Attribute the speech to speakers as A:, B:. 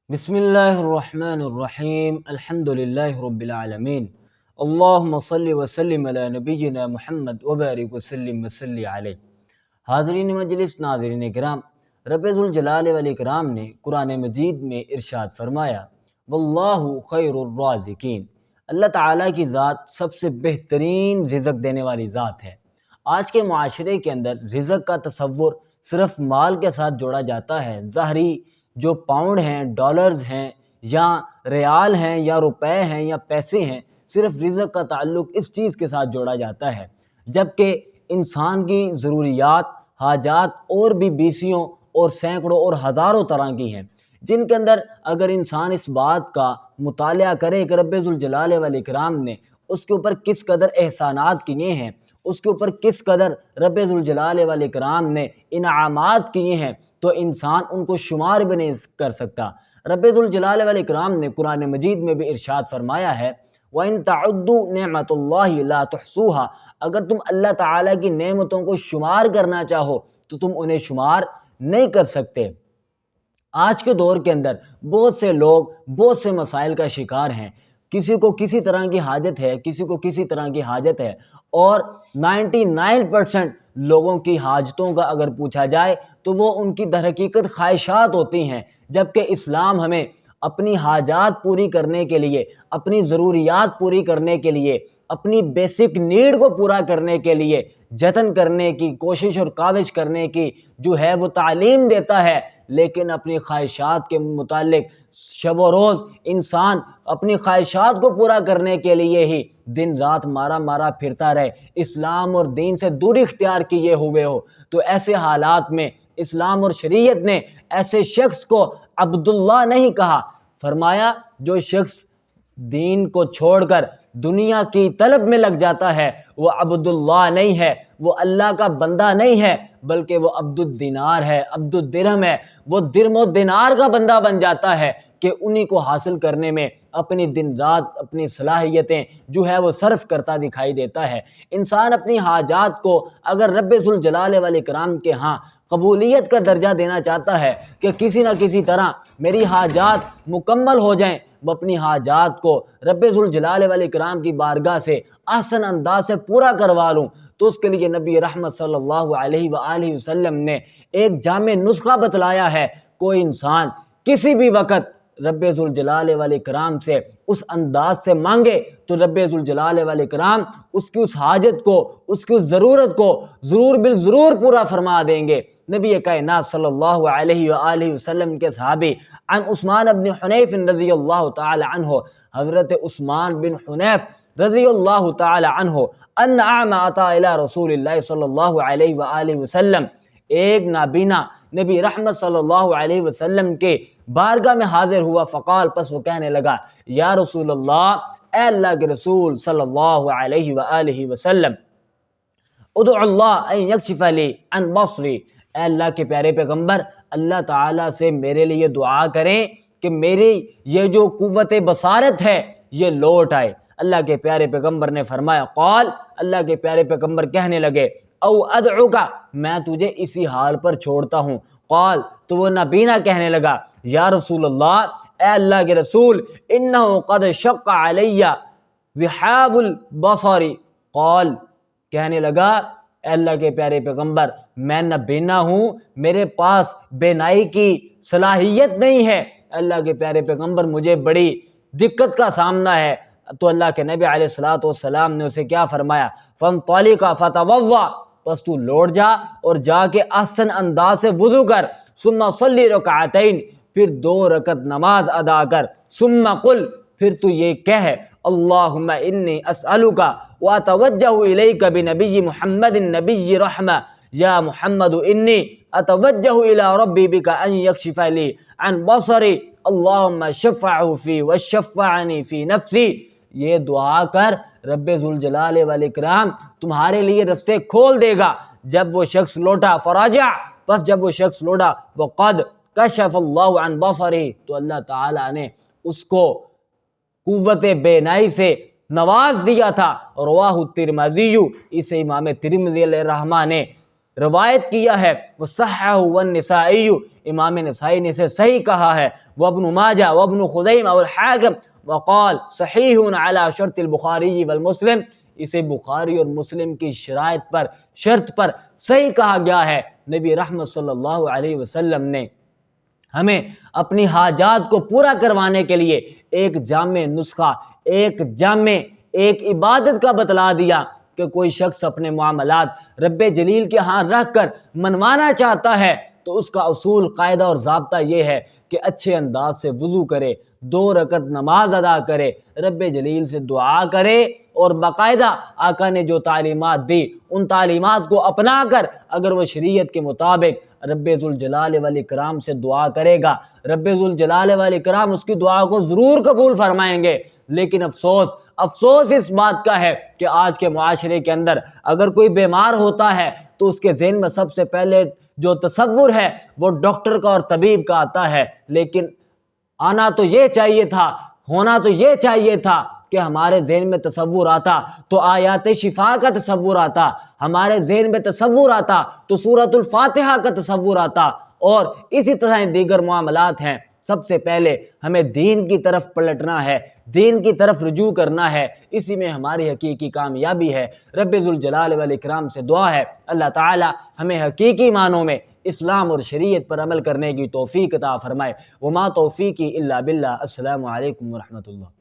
A: بسم اللہ الرحمن الرحیم الحمد للہ رب العالمین اللہم صلی وسلم علی نبینا محمد وبارک وسلم وصلی علیہ۔ حاضرین مجلس، ناظرین کرام، رب ذوالجلال والاکرام نے قرآن مجید میں ارشاد فرمایا، واللہ خیر الرازقین، اللہ تعالیٰ کی ذات سب سے بہترین رزق دینے والی ذات ہے۔ آج کے معاشرے کے اندر رزق کا تصور صرف مال کے ساتھ جوڑا جاتا ہے۔ ظاہری جو پاؤنڈ ہیں، ڈالرز ہیں، یا ریال ہیں، یا روپے ہیں، یا پیسے ہیں، صرف رزق کا تعلق اس چیز کے ساتھ جوڑا جاتا ہے، جبکہ انسان کی ضروریات، حاجات اور بھی بیسیوں اور سینکڑوں اور ہزاروں طرح کی ہیں، جن کے اندر اگر انسان اس بات کا مطالعہ کرے کہ رب ذوالجلال والاکرام نے اس کے اوپر کس قدر احسانات کیے ہیں، اس کے اوپر کس قدر رب ذوالجلال والاکرام نے انعامات کیے ہیں، تو انسان ان کو شمار بھی نہیں کر سکتا۔ رب ذوالجلال والاکرام نے قرآن مجید میں بھی ارشاد فرمایا ہے، وَإِن تَعُدُّوا نِعْمَةَ اللَّهِ لَا تُحْصُوهَا، اگر تم اللہ تعالیٰ کی نعمتوں کو شمار کرنا چاہو تو تم انہیں شمار نہیں کر سکتے۔ آج کے دور کے اندر بہت سے لوگ بہت سے مسائل کا شکار ہیں، کسی کو کسی طرح کی حاجت ہے، کسی کو کسی طرح کی حاجت ہے، اور 99% لوگوں کی حاجتوں کا اگر پوچھا جائے تو وہ ان کی در حقیقت خواہشات ہوتی ہیں، جبکہ اسلام ہمیں اپنی حاجات پوری کرنے کے لیے، اپنی ضروریات پوری کرنے کے لیے، اپنی بیسک نیڈ کو پورا کرنے کے لیے جتن کرنے کی کوشش اور کاوش کرنے کی جو ہے وہ تعلیم دیتا ہے، لیکن اپنی خواہشات کے متعلق شب و روز انسان اپنی خواہشات کو پورا کرنے کے لیے ہی دن رات مارا مارا پھرتا رہے، اسلام اور دین سے دوری اختیار کیے ہوئے ہو، تو ایسے حالات میں اسلام اور شریعت نے ایسے شخص کو عبداللہ نہیں کہا، فرمایا جو شخص دین کو چھوڑ کر دنیا کی طلب میں لگ جاتا ہے وہ عبداللہ نہیں ہے، وہ اللہ کا بندہ نہیں ہے، بلکہ وہ عبد الدینار ہے، عبد الدرہم ہے، وہ درم و دینار کا بندہ بن جاتا ہے کہ انہی کو حاصل کرنے میں اپنی دن رات اپنی صلاحیتیں جو ہے وہ صرف کرتا دکھائی دیتا ہے۔ انسان اپنی حاجات کو اگر رب ذوالجلال والاکرام کے ہاں قبولیت کا درجہ دینا چاہتا ہے کہ کسی نہ کسی طرح میری حاجات مکمل ہو جائیں، وہ اپنی حاجات کو رب ذوالجلال والاکرام کی بارگاہ سے احسن انداز سے پورا کروا لوں، تو اس کے لیے نبی رحمت صلی اللہ علیہ وآلہ وسلم نے ایک جامع نسخہ بتلایا ہے۔ کوئی انسان کسی بھی وقت رب ذوالجلال والاکرام سے اس انداز سے مانگے تو رب ذوالجلال والاکرام اس کی اس حاجت کو، اس کی اس ضرورت کو ضرور بالضرور پورا فرما دیں گے۔ نبی کائنات صلی اللہ علیہ وآلہ وسلم کے صحابی عن عثمان بن حنیف رضی اللہ تعالی عنہ، حضرت عثمان بن حنیف رضی اللہ تعالی عنہ، ان اعمى اتی الی رسول اللہ صلی اللہ علیہ وآلہ وسلم، ایک نابینا نبی رحمت صلی اللہ علیہ وسلم کے بارگاہ میں حاضر ہوا، فقال، پس وہ کہنے لگا، یا رسول اللہ، اے اللہ کے رسول صلی اللہ علیہ وآلہ وسلم، ادعو اللہ ان یکشف لی عن بصری، اے اللہ کے پیارے پیغمبر، اللہ تعالیٰ سے میرے لیے دعا کریں کہ میری یہ جو قوت بصارت ہے یہ لوٹ آئے۔ اللہ کے پیارے پیغمبر نے فرمایا، قال، اللہ کے پیارے پیغمبر کہنے لگے، او ادعوکا، میں تجھے اسی حال پر چھوڑتا ہوں۔ قال، تو وہ نابینا کہنے لگا، یا رسول اللہ، اے اللہ کے رسول، انہو قد شق علی ذحاب البصر، قال، کہنے لگا، اے اللہ کے پیارے پیغمبر، میں نابینا ہوں، میرے پاس بینائی کی صلاحیت نہیں ہے، اللہ کے پیارے پیغمبر مجھے بڑی دقت کا سامنا ہے۔ تو اللہ کے نبی علیہ الصلوۃ والسلام نے اسے کیا فرمایا، فانطلق فتوضا، پس تو لوٹ جا اور جا کے احسن انداز سے وضو کر، ثم صلی رکعتین، پھر 2 رکعت نماز ادا کر، ثم قل، پھر تو یہ کہہ، اللہم انی اسألک واتوجہ الیک بنبی محمد نبی رحمہ، یا محمد انی اتوجہ الی ربی بک ان یکشف لی عن بصری، اللہم شفعہ فی وشفعنی فی نفسی، یہ دعا کر، رب ذوالجلال والاکرام تمہارے لیے رستے کھول دے گا۔ جب وہ شخص لوٹا، فراجع، پس جب وہ شخص لوٹا، وقد کشف اللہ عن بصرہ، تو اللہ تعالیٰ نے اس کو قوت بینائی سے نواز دیا تھا۔ رواہ الترمذی، اسے امام ترمذی علیہ الرحمہ نے روایت کیا ہے، وصححہ والنسائی، امام نسائی نے اسے صحیح کہا ہے، وابن ماجہ وابن خزیمہ والحاکم وقال صحیح علی شرط البخاری والمسلم، اسے بخاری اور مسلم کی شرط پر صحیح کہا گیا ہے۔ نبی رحمت صلی اللہ علیہ وسلم نے ہمیں اپنی حاجات کو پورا کروانے کے لیے ایک جامع نسخہ، ایک عبادت کا بتلا دیا کہ کوئی شخص اپنے معاملات رب جلیل کے ہاں رکھ کر منوانا چاہتا ہے تو اس کا اصول، قاعدہ اور ضابطہ یہ ہے کہ اچھے انداز سے وضو کرے، 2 رکعت نماز ادا کرے، رب جلیل سے دعا کرے، اور باقاعدہ آقا نے جو تعلیمات دی ان تعلیمات کو اپنا کر اگر وہ شریعت کے مطابق رب ذوالجلال والاکرام سے دعا کرے گا، رب ذوالجلال والاکرام اس کی دعا کو ضرور قبول فرمائیں گے۔ لیکن افسوس اس بات کا ہے کہ آج کے معاشرے کے اندر اگر کوئی بیمار ہوتا ہے تو اس کے ذہن میں سب سے پہلے جو تصور ہے وہ ڈاکٹر کا اور طبیب کا آتا ہے، لیکن آنا تو یہ چاہیے تھا، ہونا تو یہ چاہیے تھا کہ ہمارے ذہن میں تصور آتا تو آیات شفا کا تصور آتا، ہمارے ذہن میں تصور آتا تو سورۃ الفاتحہ کا تصور آتا، اور اسی طرح دیگر معاملات ہیں۔ سب سے پہلے ہمیں دین کی طرف پلٹنا ہے، دین کی طرف رجوع کرنا ہے، اسی میں ہماری حقیقی کامیابی ہے۔ رب ذوالجلال والاکرام سے دعا ہے اللہ تعالی ہمیں حقیقی معنوں میں اسلام اور شریعت پر عمل کرنے کی توفیق عطا فرمائے۔ وما توفیقی الا باللہ۔ السلام علیکم ورحمۃ اللہ۔